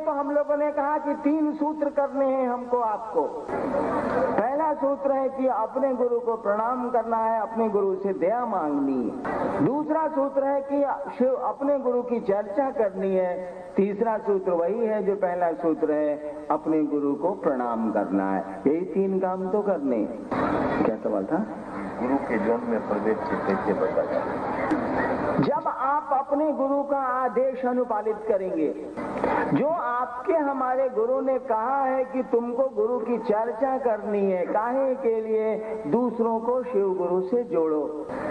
तो हम लोगों ने कहा कि 3 सूत्र करने हैं हमको आपको। पहला सूत्र है कि अपने गुरु को प्रणाम करना है, अपने गुरु से दया मांगनी है। दूसरा सूत्र है कि अपने गुरु की चर्चा करनी है। तीसरा सूत्र वही है जो पहला सूत्र है, अपने गुरु को प्रणाम करना है। यही 3 काम तो करने। क्या सवाल था? गुरु के जीवन में प्रवेश कैसे बचा जाए? जब आप अपने गुरु का आदेश अनुपालित करेंगे, जो आपके हमारे गुरु ने कहा है कि तुमको गुरु की चर्चा करनी है, काहे के लिए? दूसरों को शिव गुरु से जोड़ो।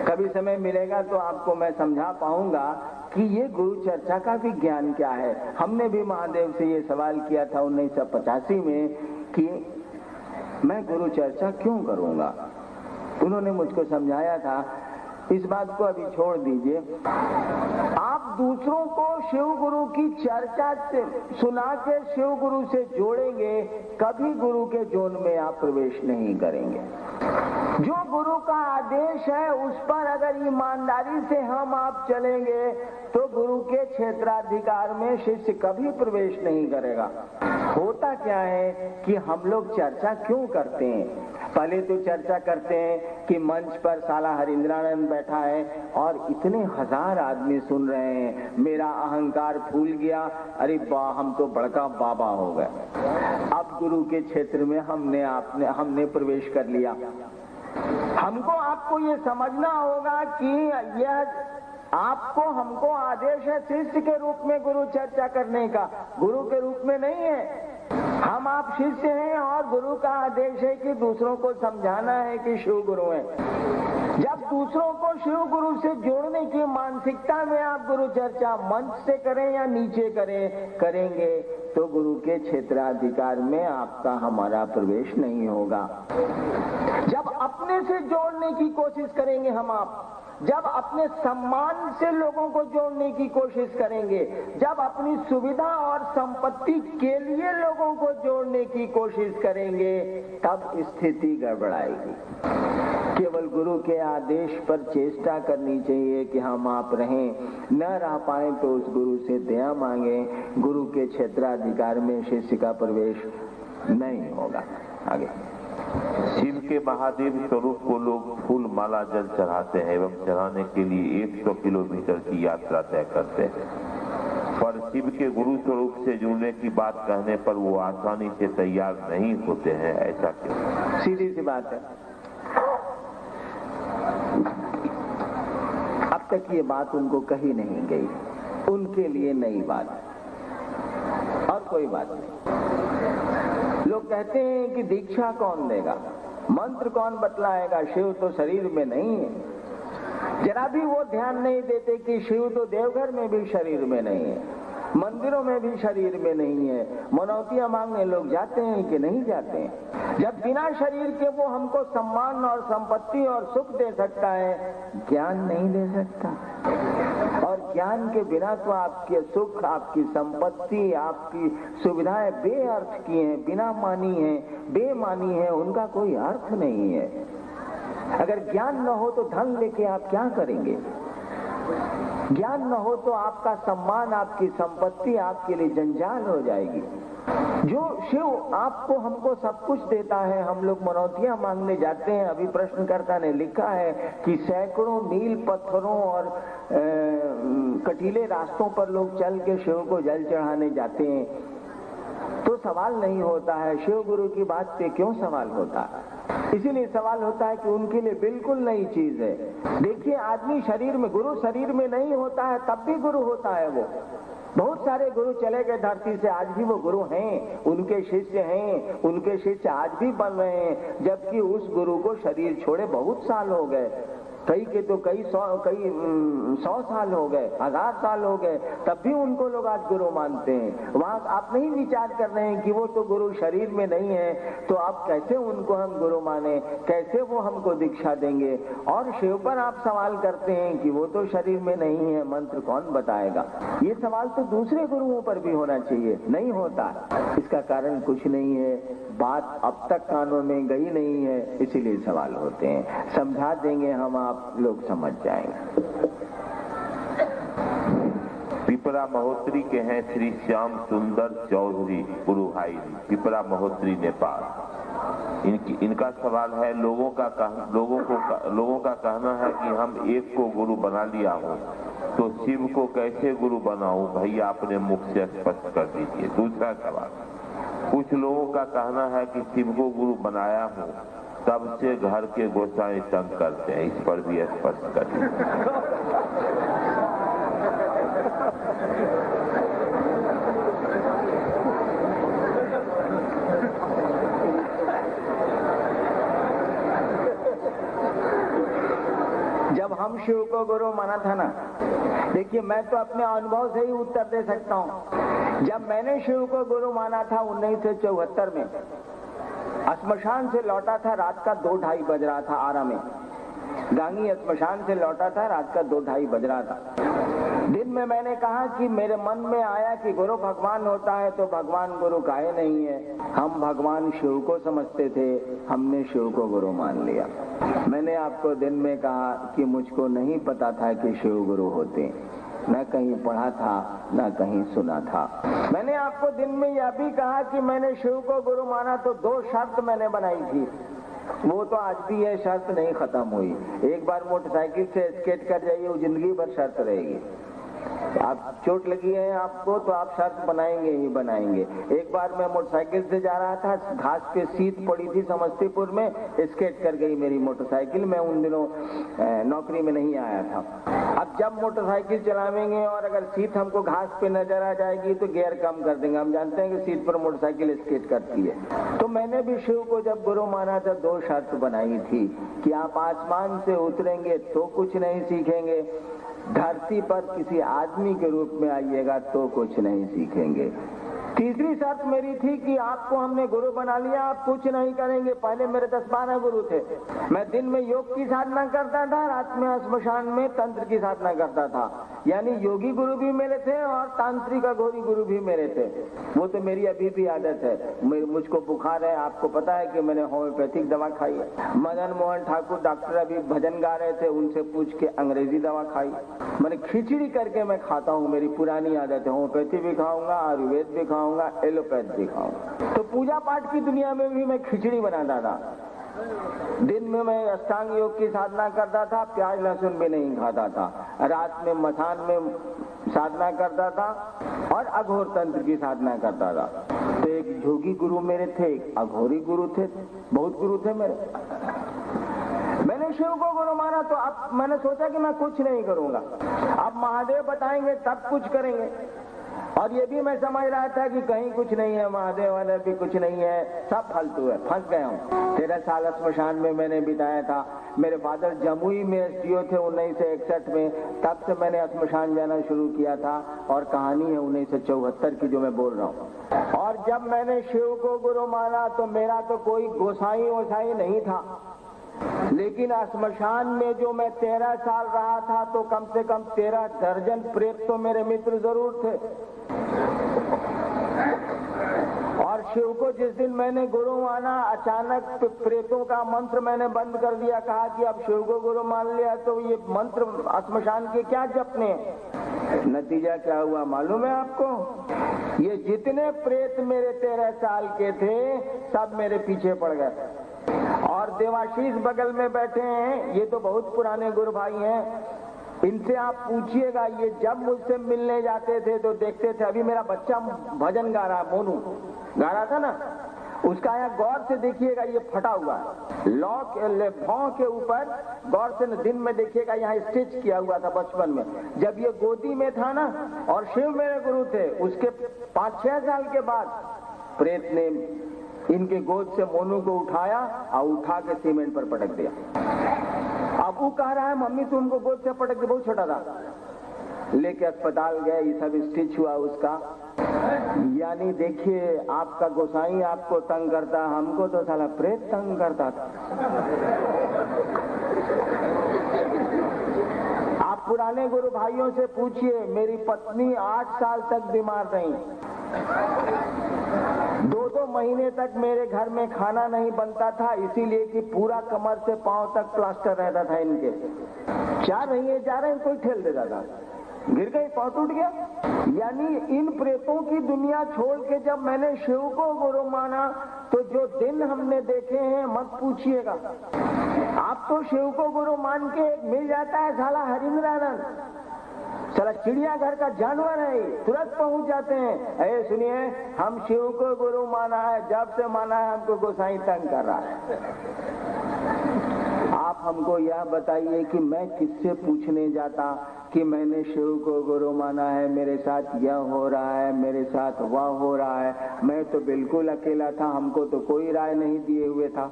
कभी समय मिलेगा तो आपको मैं समझा पाऊंगा कि ये गुरु चर्चा का विज्ञान क्या है। हमने भी महादेव से ये सवाल किया था 1985 में कि मैं गुरु चर्चा क्यों करूंगा। उन्होंने मुझको समझाया था, इस बात को अभी छोड़ दीजिए, आप दूसरों को शिव गुरु की चर्चा से सुना के शिव गुरु से जोड़ेंगे, कभी गुरु के जोन में आप प्रवेश नहीं करेंगे। जो गुरु का आदेश है उस पर अगर ईमानदारी से हम आप चलेंगे तो गुरु के क्षेत्राधिकार में शिष्य कभी प्रवेश नहीं करेगा। होता क्या है कि हम लोग चर्चा क्यों करते हैं? पहले तो चर्चा करते हैं कि मंच पर साला हरिंद्रानंद बैठा है और इतने 1000 आदमी सुन रहे हैं, मेरा अहंकार फूल गया, अरे वाह हम तो बड़का बाबा हो गए। अब गुरु के क्षेत्र में हमने प्रवेश कर लिया। हमको आपको ये समझना होगा कि यह आपको हमको आदेश है शिष्य के रूप में गुरु चर्चा करने का, गुरु के रूप में नहीं है। हम आप शिष्य हैं और गुरु का आदेश है कि दूसरों को समझाना है कि शिव गुरु है। जब दूसरों को शिव गुरु से जोड़ने की मानसिकता में आप गुरु चर्चा मंच से करें या नीचे करेंगे तो गुरु के क्षेत्राधिकार में आपका हमारा प्रवेश नहीं होगा। जब अपने से जोड़ने की कोशिश करेंगे हम आप, जब अपने सम्मान से लोगों को जोड़ने की कोशिश करेंगे, जब अपनी सुविधा और संपत्ति के लिए लोगों को जोड़ने की कोशिश करेंगे, तब स्थिति गड़बड़ाएगी। केवल गुरु के आदेश पर चेष्टा करनी चाहिए कि हम आप रहें, न रह पाए तो उस गुरु से दया मांगे। गुरु के क्षेत्राधिकार में शिष्य का प्रवेश नहीं होगा। आगे शिव के महादेव स्वरूप को लोग फूल माला जल चढ़ाते हैं एवं चढ़ाने के लिए 100 किलोमीटर की यात्रा तय करते हैं, पर शिव के गुरु स्वरूप से जुड़ने की बात कहने पर वो आसानी से तैयार नहीं होते हैं, ऐसा क्यों? सीधी सी बात है। अब तक ये बात उनको कही नहीं गई, उनके लिए नई बात और कोई बात नहीं। लोग कहते हैं कि दीक्षा कौन देगा, मंत्र कौन बतलाएगा, शिव तो शरीर में नहीं है। जरा भी वो ध्यान नहीं देते कि शिव तो देवघर में भी शरीर में नहीं है, मंदिरों में भी शरीर में नहीं है। मनौतियां मांगने लोग जाते हैं कि नहीं जाते हैं? जब बिना शरीर के वो हमको सम्मान और संपत्ति और सुख दे सकता है, ज्ञान नहीं दे सकता। और ज्ञान के बिना तो आपके सुख, आपकी संपत्ति, आपकी सुविधाएं बेअर्थ की हैं, बिना मानी हैं, बेमानी हैं, उनका कोई अर्थ नहीं है। अगर ज्ञान न हो तो धन लेके आप क्या करेंगे? ज्ञान न हो तो आपका सम्मान, आपकी संपत्ति आपके लिए जंजाल हो जाएगी। जो शिव आपको हमको सब कुछ देता है, हम लोग मनौतियां मांगने जाते हैं। अभी प्रश्नकर्ता ने लिखा है कि सैकड़ों मील पत्थरों और कटीले रास्तों पर लोग चल के शिव को जल चढ़ाने जाते हैं, तो सवाल नहीं होता है शिव गुरु की बात पे क्यों सवाल होता है? इसीलिए सवाल होता है कि उनके लिए बिल्कुल नई चीज है। देखिए, आदमी शरीर में, गुरु शरीर में नहीं होता है तब भी गुरु होता है। वो बहुत सारे गुरु चले गए धरती से, आज भी वो गुरु हैं, उनके शिष्य हैं, उनके शिष्य आज भी बन रहे हैं, जबकि उस गुरु को शरीर छोड़े बहुत साल हो गए। कई के तो कई सौ साल हो गए, 1000 साल हो गए, तब भी उनको लोग आज गुरु मानते हैं। वहां आप नहीं विचार कर रहे हैं कि वो तो गुरु शरीर में नहीं है, तो आप कैसे उनको हम गुरु माने, कैसे वो हमको दीक्षा देंगे? और शिव पर आप सवाल करते हैं कि वो तो शरीर में नहीं है, मंत्र कौन बताएगा? ये सवाल तो दूसरे गुरुओं पर भी होना चाहिए, नहीं होता। इसका कारण कुछ नहीं है, बात अब तक कानों में गई नहीं है, इसीलिए सवाल होते हैं। समझा देंगे हम, आप लोग समझ जाएंगे। पिपरा महोत्री के हैं श्री श्याम सुंदर चौधरी गुरु भाई, पिपरा महोत्री नेपाल। इनका सवाल है, लोगों का कहना है कि हम एक को गुरु बना लिया हो तो शिव को कैसे गुरु बनाऊं, भैया अपने मुख से स्पष्ट कर दीजिए। दूसरा सवाल, कुछ लोगों का कहना है कि शिव को गुरु बनाया हो तब से घर के गोसाई तंग करते हैं, इस पर भी स्पष्ट कर दीजिए। जब हम शिव को गुरु माना था ना, देखिए मैं तो अपने अनुभव से ही उत्तर दे सकता हूँ। जब मैंने शिव को गुरु माना था 1974 में, श्मशान से लौटा था, रात का 2-2:30 बज रहा था आरा में। गांगी श्मशान से लौटा था, रात का 2-2:30 बज रहा था। दिन में मैंने कहा कि मेरे मन में आया कि गुरु भगवान होता है तो भगवान गुरु काहे नहीं है। हम भगवान शिव को समझते थे, हमने शिव को गुरु मान लिया। मैंने आपको दिन में कहा कि मुझको नहीं पता था कि शिव गुरु होते, न कहीं पढ़ा था न कहीं सुना था। मैंने आपको दिन में यह भी कहा कि मैंने शिव को गुरु माना तो 2 शर्त मैंने बनाई थी, वो तो आज भी है, शर्त नहीं खत्म हुई। एक बार मोटरसाइकिल से स्केट कर जाइए, वो जिंदगी भर शर्त रहेगी। आप चोट लगी है आपको तो आप शर्त बनाएंगे ही बनाएंगे। एक बार मैं मोटरसाइकिल से जा रहा था, घास पे सीट पड़ी थी समस्तीपुर में, स्केट कर गई मेरी मोटरसाइकिल। मैं उन दिनों नौकरी में नहीं आया था। अब जब मोटरसाइकिल चलावेंगे और अगर सीट हमको घास पे नजर आ जाएगी तो गियर कम कर देंगे। हम जानते हैं कि सीट पर मोटरसाइकिल स्केट करती है। तो मैंने भी शिव को जब गुरु माना था 2 शर्त बनाई थी कि आप आसमान से उतरेंगे तो कुछ नहीं सीखेंगे, धरती पर किसी आदमी के रूप में आइएगा तो कुछ नहीं सीखेंगे। तीसरी शर्त मेरी थी कि आपको हमने गुरु बना लिया, आप कुछ नहीं करेंगे। पहले मेरे 10-12 गुरु थे। मैं दिन में योग की साधना करता था, रात में श्मशान में तंत्र की साधना करता था। यानी योगी गुरु भी मेरे थे और तांत्रिक अघोरी गुरु भी मेरे थे। वो तो मेरी अभी भी आदत है। मुझको बुखार है, आपको पता है कि मैंने होम्योपैथिक दवा खाई है। मदन मोहन ठाकुर डॉक्टर अभी भजन गा रहे थे, उनसे पूछ के अंग्रेजी दवा खाई। मैंने खिचड़ी करके मैं खाता हूँ, मेरी पुरानी आदत है। होम्योपैथी भी खाऊंगा, आयुर्वेद भी खाऊंगा, एलोपैथ भी खाऊंगा। तो पूजा पाठ की दुनिया में भी मैं खिचड़ी बनाता था। दिन में मैं अष्टांग योग की साधना करता था, प्याज लहसुन भी नहीं खाता था। रात में मसान में साधना करता था और अघोर तंत्र की साधना करता था। तो एक जोगी गुरु मेरे थे, एक अघोरी गुरु थे, बहुत गुरु थे मेरे। मैंने शिव को गुरु माना तो अब मैंने सोचा कि मैं कुछ नहीं करूंगा, अब महादेव बताएंगे तब कुछ करेंगे। और ये भी मैं समझ रहा था कि कहीं कुछ नहीं है, महादेव वाले भी कुछ नहीं है, सब फालतू है, फंस गया हूँ। 13 साल श्मशान में मैंने बिताया था। मेरे फादर जमुई में एसडीओ थे 1961 में, तब से मैंने श्मशान जाना शुरू किया था। और कहानी है 1974 की जो मैं बोल रहा हूँ। और जब मैंने शिव को गुरु माना तो मेरा तो कोई गोसाई वोसाई नहीं था, लेकिन श्मशान में जो मैं 13 साल रहा था तो कम से कम 13 दर्जन प्रेत तो मेरे मित्र जरूर थे। और शिव को जिस दिन मैंने गुरु माना, अचानक प्रेतों का मंत्र मैंने बंद कर दिया। कहा कि अब शिव को गुरु मान लिया तो ये मंत्र श्मशान के क्या जपने। नतीजा क्या हुआ मालूम है आपको? ये जितने प्रेत मेरे 13 साल के थे सब मेरे पीछे पड़ गए। और देवाशीष बगल में बैठे हैं, ये तो बहुत पुराने गुरु भाई हैं, इनसे आप पूछिएगा। ये जब मुझसे मिलने जाते थे तो देखते थे, अभी मेरा बच्चा भजन गा रहा, मोनू गा रहा था ना, उसका यहाँ गौर से देखिएगा, ये फटा हुआ है लॉक भौं के ऊपर। गौर से दिन में देखिएगा, यहाँ स्टिच किया हुआ था बचपन में जब ये गोदी में था ना। और शिव मेरे गुरु थे। उसके 5-6 साल के बाद प्रेत ने इनके गोद से मोनू को उठाया और उठा के सीमेंट पर पटक दिया। अब वो कह रहा है मम्मी तुमको गोद से पटक दिया, बहुत छोटा था। लेके अस्पताल गए, ये सब स्टिच हुआ उसका। यानी देखिए, आपका गोसाई आपको तंग करता, हमको तो साला प्रेत तंग करता था। आप पुराने गुरु भाइयों से पूछिए, मेरी पत्नी 8 साल तक बीमार रही। 2-2 महीने तक मेरे घर में खाना नहीं बनता था, इसीलिए कि पूरा कमर से पांव तक प्लास्टर रहता था इनके। जा रही है कोई ठेल देता था। गिर गई, पांव टूट गया। यानी इन प्रेतों की दुनिया छोड़ के जब मैंने शिव को गुरु माना तो जो दिन हमने देखे हैं मत पूछिएगा। आप तो शिव को गुरु मान के मिल जाता है साला हरिंद्रानंद, साला चिड़ियाघर का जानवर है, तुरंत पहुंच जाते हैं। अरे सुनिए, हम शिव को गुरु माना है, जब से माना है हमको गोसाई तंग कर रहा है। आप हमको यह बताइए कि मैं किससे पूछने जाता कि मैंने शिव को गुरु माना है, मेरे साथ यह हो रहा है, मेरे साथ वह हो रहा है। मैं तो बिल्कुल अकेला था, हमको तो कोई राय नहीं दिए हुए था,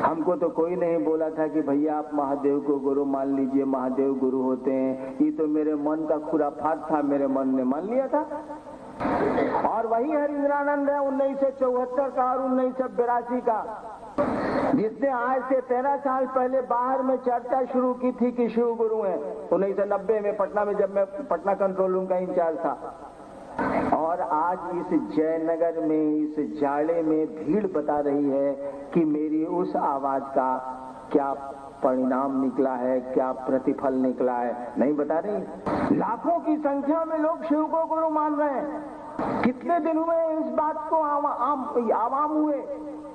हमको तो कोई नहीं बोला था कि भैया आप महादेव को गुरु मान लीजिए, महादेव गुरु होते हैं। ये तो मेरे मन का खुराफात था, मेरे मन ने मान लिया था। और वही हरिंद्रानंद है 1974 का और 1982 का, जिसने आज से 13 साल पहले बाहर में चर्चा शुरू की थी कि शिव गुरु हैं। 1990 में पटना में, जब मैं पटना कंट्रोल रूम का इंचार्ज था। और आज इस जयनगर में, इस जाड़े में भीड़ बता रही है कि मेरी उस आवाज का क्या परिणाम निकला है, क्या प्रतिफल निकला है, नहीं बता रही। लाखों की संख्या में लोग शिव को गुरु मान रहे हैं। कितने दिन हुए इस बात को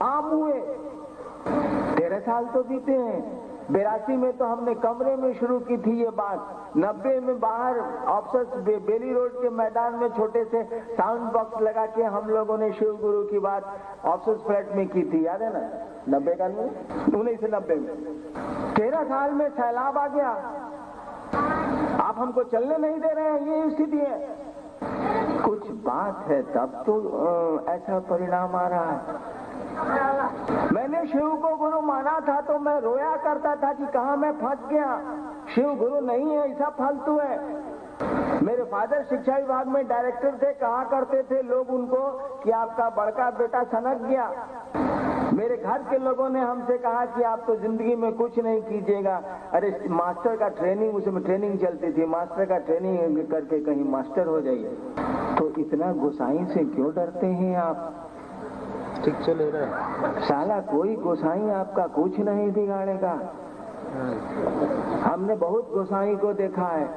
आम हुए 13 साल तो बीते हैं। 82 में तो हमने कमरे में शुरू की थी ये बात। 90 में बाहर ऑफिस बेली रोड के मैदान में छोटे से साउंड बॉक्स लगा के हम लोगों ने शिव गुरु की बात ऑफिस फ्लैट में की थी, याद है ना? 1990 में 13 साल में सैलाब आ गया। आप हमको चलने नहीं दे रहे हैं, ये स्थिति है। कुछ बात है तब तो ऐसा परिणाम आ रहा है। मैंने शिव को गुरु माना था तो मैं रोया करता था कि कहां मैं फंस गया, शिव गुरु नहीं है, ऐसा फालतू है। मेरे फादर शिक्षा विभाग में डायरेक्टर थे, कहा करते थे लोग उनको कि आपका बड़का बेटा सनक गया। मेरे घर के लोगों ने हमसे कहा कि आप तो जिंदगी में कुछ नहीं कीजिएगा। अरे मास्टर का ट्रेनिंग, उसमें ट्रेनिंग चलती थी, मास्टर का ट्रेनिंग करके कहीं मास्टर हो जाइए। तो इतना गोसाई से क्यों डरते हैं आप? ठीक चल रहा है साला कोई गोसाई आपका कुछ नहीं बिगाड़ेगा। हमने बहुत गोसाई को देखा है।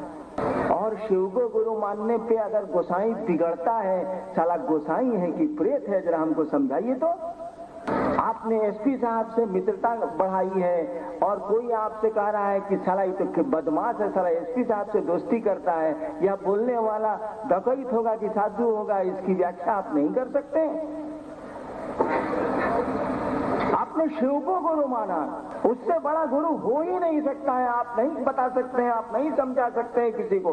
और शिव को गुरु मानने पे अगर गोसाई बिगड़ता है, साला गोसाई है कि प्रेत है, जरा हमको समझाइए तो। आपने एसपी साहब से मित्रता बढ़ाई है और कोई आपसे कह रहा है कि साला ये तो बदमाश है, साला एसपी साहब से दोस्ती करता है, या बोलने वाला डकैत होगा कि साधु होगा, इसकी व्याख्या आप नहीं कर सकते। आपने शिव को गुरु माना, उससे बड़ा गुरु हो ही नहीं सकता है। आप नहीं बता सकते हैं, आप नहीं समझा सकते हैं किसी को।